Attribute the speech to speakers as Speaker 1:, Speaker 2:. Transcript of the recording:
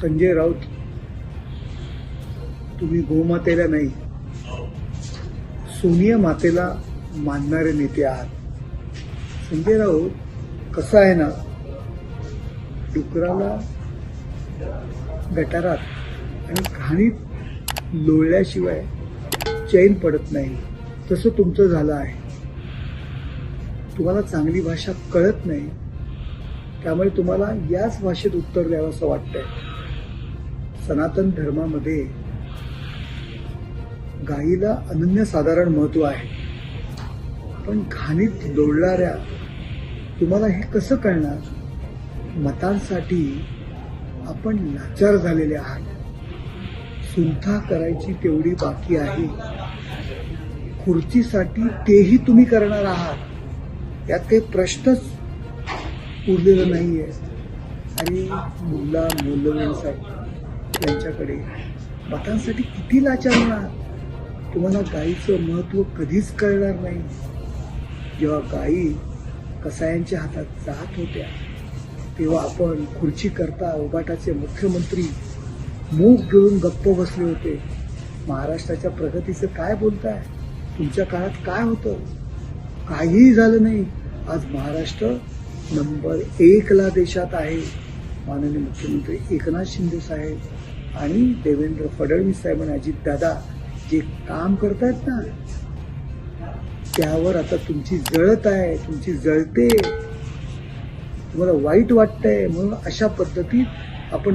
Speaker 1: संजय राऊत, तुम्ही गोमातेला नाही सोनिया मातेला मानणारे नेते आहात. संजय राऊत, कसं आहे ना, डुकराला गटारात आणि घाणीत लोळल्याशिवाय चैन पडत नाही, तसं तुमचं झालं आहे. तुम्हाला चांगली भाषा कळत नाही, त्यामुळे तुम्हाला याच भाषेत उत्तर द्यावं असं वाटतंय. सनातन धर्मामध्ये गायीला अनन्यसाधारण महत्व आहे, पण घाणीत लोळणाऱ्या तुम्हाला हे कसं कळणार? मतांसाठी आपण लाचार झालेले आहात. सुलथा करायची तेवढी बाकी आहे. खुर्चीसाठी तेही तुम्ही करणार आहात, यात काही प्रश्नच उरलेला नाहीये. आणि मुल्ला मौलवी साहेब यांच्याकडे मतांसाठी किती लाचार होणार? तुम्हाला गायीचं महत्व कधीच कळणार नाही. जेव्हा गायी कसायांच्या हातात जात होत्या, तेव्हा आपण खुर्ची करता उबाटाचे मुख्यमंत्री मूग घेऊन गप्प बसले होते. महाराष्ट्राच्या प्रगतीचं काय बोलताय? तुमच्या काळात काय होतं? काहीही झालं नाही. आज महाराष्ट्र नंबर 1ला देशात आहे. माननीय मुख्यमंत्री एकनाथ शिंदे साहेब आणि देवेंद्र फडणवीस साहेब आणि अजित दादा जे काम करतायत ना, त्यावर आता तुमची जळत आहे, तुमची जळते. तुम्हाला वाईट वाटतंय, म्हणून अशा पद्धतीत आपण